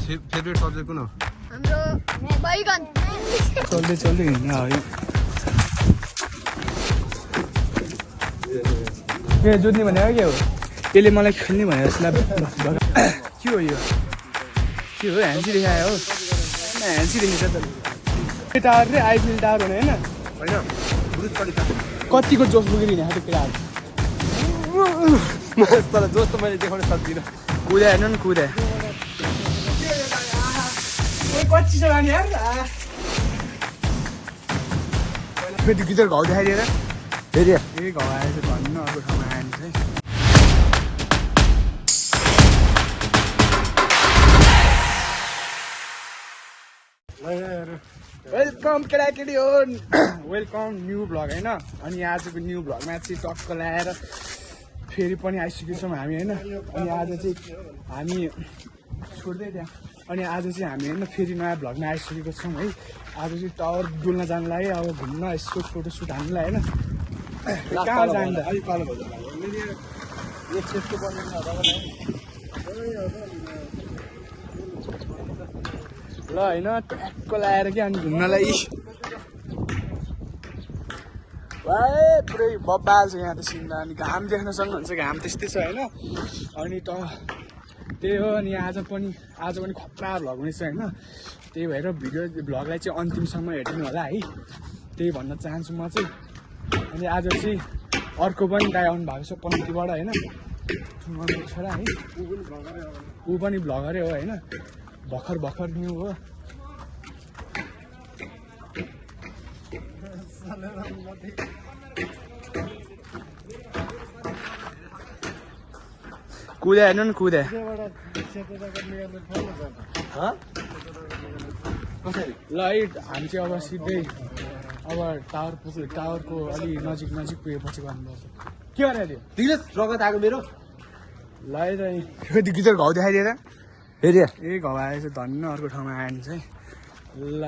Favourite subject कुन हो? हाम्रो बैगन चल्दै हिँड्न आयो के जोत्ने भनेको के हो यसले मलाई खेल्ने भनेर जसलाई के हो यो के हो ह्यान्सी देखायो हो ह्यान्सी देखेछ त टावर रे आइफिल टावर भने होइन कतिको जोस बोकेर हिँडेको त्यो केटाहरू तर जोस त मैले देखाउन सक्दिनँ। कुदा हेर्नु नि कुदा कति छ लाने यार फेरि गिटार घाउ देखाइदिएर फेरि ए घाउ आएछ भन्नु अर्को ठाउँमा आएन चाहिँ वेलकम केटाकेटी हो वेलकम न्यू भ्लग होइन अनि आजको न्यू भ्लगमा चाहिँ टक्क ल्याएर फेरि पनि आइसकेको छौँ हामी होइन अनि आज चाहिँ हामी छोड्दै त्यहाँ अनि आज चाहिँ हामी होइन फेरि नयाँ भ्लगमा आइसकेको छौँ है आज चाहिँ टावर डुल्न जानु लाग्यो अब घुम्न यसो फोटोसुट हान्नुलाई होइन कहाँ जाँदा ल होइन ट्याक्क लगाएर कि अनि घुम्नलाई पुरै बब्बाल छ यहाँ त सिन्दा अनि घाम देख्न सक्नुहुन्छ घाम त्यस्तै छ होइन अनि त त्यही हो अनि आज पनि खतरा भ्लग हुनेछ होइन त्यही भएर भ्लगलाई चाहिँ अन्तिमसम्म हेरिदिनु होला है त्यही भन्न चाहन्छु म चाहिँ अनि आज चाहिँ अर्को पनि दाइ आउनु भएको छ पन्तीबाट होइन छोरा है ऊ पनि भ्लगरै हो होइन भर्खर न्यू हो कुदा हेर्नु नि कुदा ल है हामी चाहिँ अब सिधै अब टावरको अलि नजिक पुगेपछि गर्नुपर्छ के गरेर दिनुहोस् रगत आएको मेरो ल है त फेरि गिटार घाउ देखाइदिएर फेरि ए घाउ आएछ धन्न अर्को ठाउँमा आएन चाहिँ ल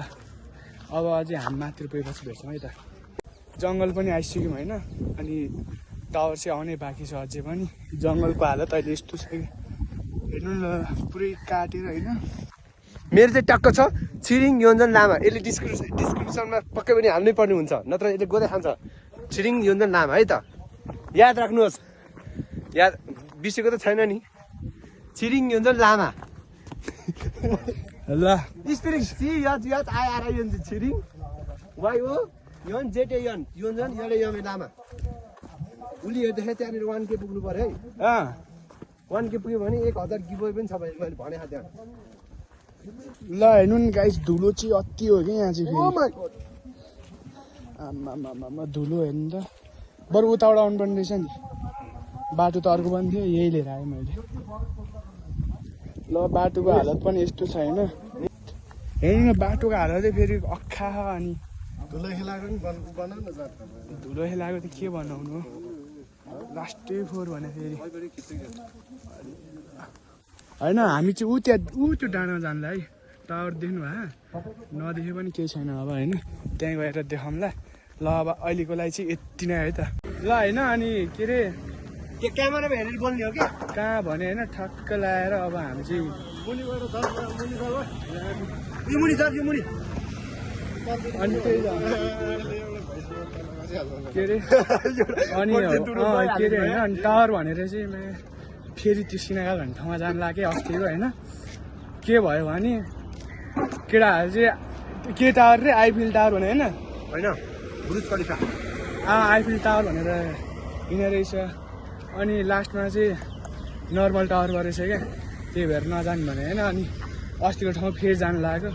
अब अझै हामी माथि पुगेपछि भेट्छौँ है त जङ्गल पनि आइसक्यौँ होइन अनि टावर चाहिँ आउनै बाँकी छ अझै पनि जङ्गलको हालत अहिले यस्तो छ कि हेर्नु न पुरै काटेर होइन मेरो चाहिँ टक्क छ छिरिङ योन्जन लामा यसले डिस्क्रिप्सनमा पक्कै पनि हाल्नै पर्ने हुन्छ नत्र यसले गोदै खान्छ छिरिङ योन्जन लामा है त याद राख्नुहोस् याद बिर्सेको त छैन नि छिरिङ योन्जन लामा ल स्पेलिङ सी यच आइआर योन छिरिङ वाइ हो योन जेटे योन योन्जन यले यमे लामा उली हेर्दाखेरि त्यहाँनिर 1K पुग्नु पर्यो है 1K पुग्यो भने 1000 गिभवे पनि छ मैले भने त्यहाँ ल हेर्नु नि गाइस धुलो चाहिँ अति हो कि यहाँ चाहिँ आमा धुलो हेर्नु त बरु उताबाट आउनुपर्ने रहेछ नि बाटो त अर्को पनि थियो यही लिएर आएँ मैले ल बाटोको हालत पनि यस्तो छ होइन हेर्नु न बाटोको हालत चाहिँ फेरि अख्खा अनि धुलो खेलाएको त के बनाउनु लास्टै फोहोर भने फेरि होइन हामी चाहिँ त्यो डाँडा जान्ला है टावर देख्नु भए नदेखे पनि केही छैन अब होइन त्यहीँ गएर देखाउँला ल अब अहिलेको लागि चाहिँ यति नै है त ल होइन अनि के अरे त्यो क्यामेरामा हेरेर बोल्ने हो क्या कहाँ भने होइन ठक्क लगाएर अब हामी चाहिँ अनि त्यही के अरे अनि के अरे होइन अनि टावर भनेर चाहिँ फेरि त्यो सिनागा भन्ने ठाउँमा जानु लाग्यो अस्तिको होइन के भयो भने केटाहरू चाहिँ के टावर रे आइफिल टावर भने होइन आइफिल टावर भनेर हिँडेर रहेछ अनि लास्टमा चाहिँ नर्मल टावर गरेछ क्या त्यही भएर नजानु भने होइन अनि अस्तिको ठाउँमा फेरि जानु लाग्यो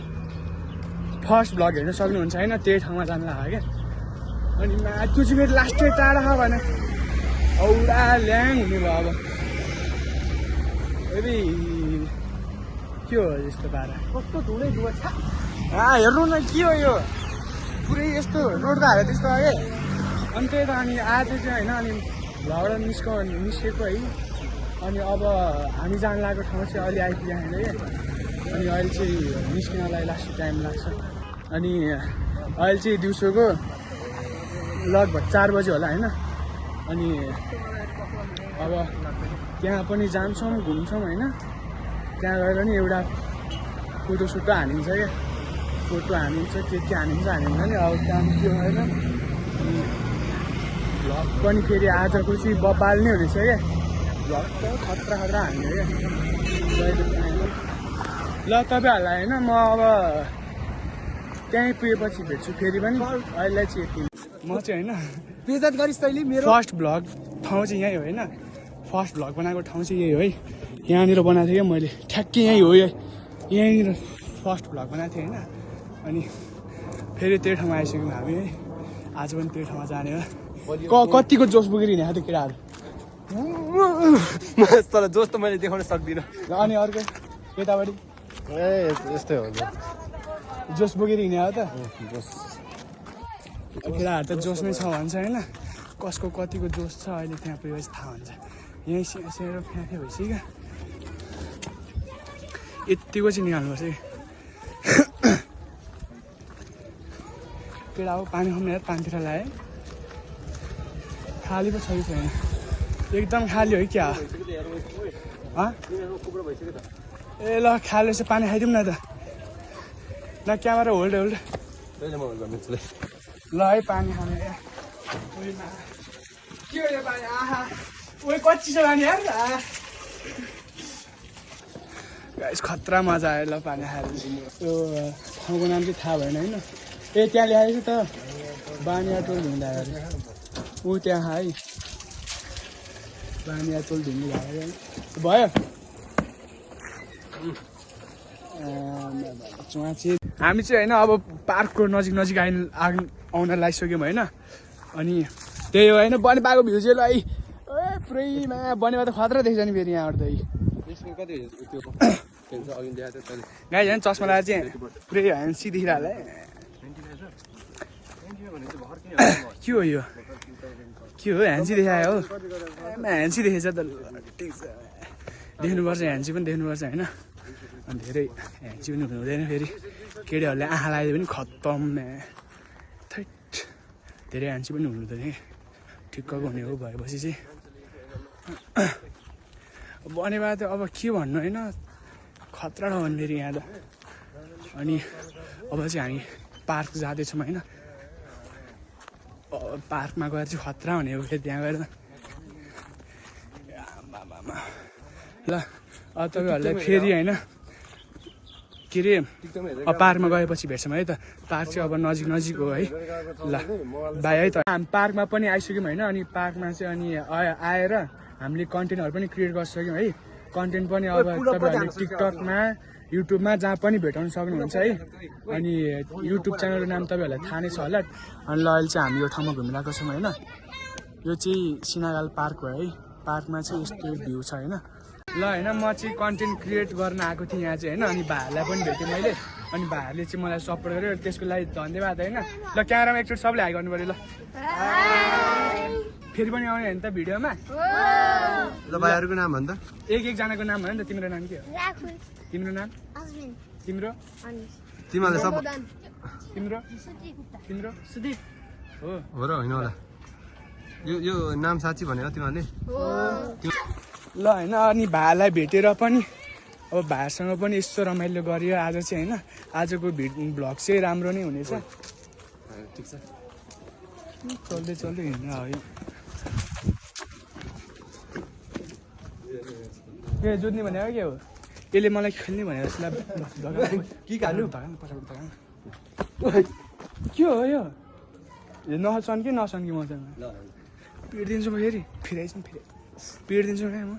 फर्स्ट भ्लग हेर्न सक्नुहुन्छ होइन त्यही ठाउँमा जानु लाग्यो क्या अनि त्यो चाहिँ फेरि लास्टै टाढा छ भने औडा ल्याङ हुने भयो अब फेरि के हो यस्तो पारा कस्तो धुलै धुवा छ हेर्नु न के हो यो पुरै यस्तो रोडको हालत त्यस्तो हो क्या अनि त्यही त अनि आज चाहिँ होइन अनि भ्लगबाट निस्केको है अनि अब हामी जानु लागेको ठाउँ चाहिँ अहिले आइपुग्यो हामीले क्या अनि अहिले चाहिँ निस्किनलाई लास्ट टाइम लाग्छ अनि अहिले चाहिँ दिउँसोको लगभग 4 बजी होला होइन अनि अब त्यहाँ पनि जान्छौँ घुम्छौँ होइन त्यहाँ गएर नि एउटा फोटोसुट हानिन्छ क्या फोटो हानिन्छ के हानिन्छ हानिन्छ नि अब काम के होइन भ्लग पनि फेरि आजको चाहिँ बबाल नै हुनेछ क्या भ्लग त खतरा हान्यो क्या ल तपाईँहरूलाई होइन म अब त्यहीँ पुगेपछि भेट्छु फेरि पनि अहिले चाहिँ यति म चाहिँ होइन बेइज्जत गरिस् तैँले मेरो फर्स्ट भ्लग ठाउँ चाहिँ यहीँ हो होइन फर्स्ट भ्लग बनाएको ठाउँ चाहिँ यही हो है यहाँनिर बनाएको थिएँ क्या मैले ठ्याक्कै यहीँ हो यहीँनिर फर्स्ट भ्लग बनाएको थिएँ होइन अनि फेरि त्यो ठाउँमा आइसक्यौँ हामी है आज पनि त्यो ठाउँमा जाने हो कतिको जोस बोकेर हिँडेको थियो केटाहरू तर जोस त मैले देखाउन सक्दिनँ र अनि अर्को यतापट्टि ए यस्तै हो जोस बोकेर हिँडेको त केटाहरू त जोस नै छ भन्छ होइन कसको कतिको जोस छ अहिले त्यहाँ पुगेपछि थाहा हुन्छ यहीँ सेरो फ्याँके भइसक्यो क्या यत्तिको चाहिँ निकाल्नुपर्छ कि केटा अब पानी खाने पानीतिर लगाएँ खाली पो छ कि छैन एकदम खाली हो कि क्या ए ल खाली चाहिँ पानी खाइदिउँ न त ल क्यामेरा होल्ड ल है पानी खाने के हो यो पानी आहा उयो कति छ पानी यार गाइस खतरा मजा आयो ल पानी खाएर यो ठाउँको नाम चाहिँ थाहा भएन होइन ए त्यहाँ ल्याएछु त बानियाटोल ढुङ्गा ऊ त्यहाँ है बानियाटोल ढुङ्गा भयो हामी चाहिँ होइन अब पार्कको नजिक आउन लागिसक्यौँ होइन अनि त्यही हो होइन बनेपाको भ्यू चाहिँ ल है पुरैमा बनेपा त खतरा देख्छ नि फेरि यहाँबाट त गाई झन् चस्मा लगाएर चाहिँ पुरै ह्यान्सी देखिरहेको के हो यो के हो ह्यान्सी देखायो हो ह्यान्सी देखेछ त ठिक छ देख्नुपर्छ ह्यान्सी पनि देख्नुपर्छ होइन अनि धेरै ह्यान्सी पनि हुँदैन फेरि केटीहरूले आँखा लगाइदियो पनि खत्तम थैट धेरै ह्यान्सी पनि हुँदैन कि ठिक्कको हुने हो भएपछि चाहिँ बनेपा त अब के भन्नु होइन खतरा हो भने फेरि यहाँ त अनि अब चाहिँ हामी पार्क जाँदैछौँ होइन पार्कमा गएर चाहिँ खतरा हुने हो फेरि त्यहाँ गएर ल अब तपाईँहरूलाई फेरि होइन के अरे पार्कमा गएपछि भेट्छौँ है त पार्क चाहिँ अब नजिक हो है ल बाई है त हामी पार्कमा पनि आइसक्यौँ होइन अनि पार्कमा चाहिँ अनि आएर हामीले कन्टेन्टहरू पनि क्रिएट गरिसक्यौँ है कन्टेन्ट पनि अब तपाईँहरूले टिकटकमा युट्युबमा जहाँ पनि भेटाउन सक्नुहुन्छ है अनि युट्युब च्यानलको नाम तपाईँहरूलाई थाहा नै छ होला अनि ल अहिले चाहिँ हामी यो ठाउँमा घुमिरहेको छौँ होइन यो चाहिँ सिनागाल पार्क हो है पार्कमा चाहिँ यस्तो भ्यू छ होइन ल होइन म चाहिँ कन्टेन्ट क्रिएट गर्न आएको थिएँ यहाँ चाहिँ होइन अनि भाइहरूलाई पनि भेटेँ मैले अनि भाइहरूले चाहिँ मलाई सपोर्ट गर्यो त्यसको लागि धन्यवाद होइन ल क्यामेरामा एकचोटि सबले हाई गर्नु पऱ्यो ल फेरि पनि आउने होइन त भिडियोमा ल भाइहरूको नाम भन् त एकजनाको नाम भन नि त तिम्रो नाम के हो तिम्रो नाम तिम्रो तिमीहरूले सब तिम्रो तिम्रो सुदीप हो र होइन होला यो नाम साँच्ची भनेर तिमीहरूले ल होइन अनि भाइलाई भेटेर पनि अब भाइसँग पनि यस्तो रमाइलो गरियो आज चाहिँ होइन आजको भ्लग चाहिँ राम्रो नै हुनेछ ठिक छ चल्दै हिँड्न हो के जोत्ने भनेको के हो यसले मलाई खेल्ने भनेर के खानु के हो यो नसन् कि मसँग पिटिदिन्छु म फेरि आइसक्नु फेरि पिटिदिन्छु नि म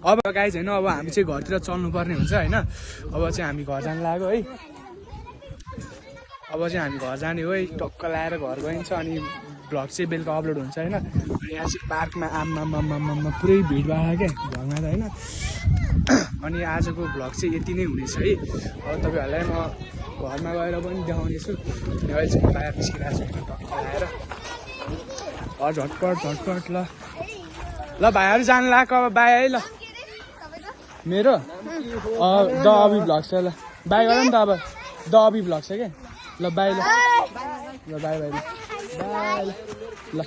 अब गाइज होइन अब हामी चाहिँ घरतिर चल्नु पर्ने हुन्छ होइन अब चाहिँ हामी घर जानु लाग्यो है अब चाहिँ हामी घर जाने हो है टक्क लगाएर घर गइन्छ अनि भ्लग चाहिँ बेलुका अपलोड हुन्छ होइन अनि यहाँ चाहिँ पार्कमा आम्मा पुरै भिडभाड क्या घरमा त होइन अनि आजको भ्लग चाहिँ यति नै हुनेछ है अब तपाईँहरूलाई म घरमा गएर पनि देखाउनेछु अहिले चाहिँ बाहिर निस्किरहेको छु टक्क लगाएर झटपट ल भाइहरू जानु लाग्यो अब बाई है ल मेरो द अबी भ्लग छ ल बाई गर नि त अब द अबी भ्लग छ क्या ल बाई ल बाई ल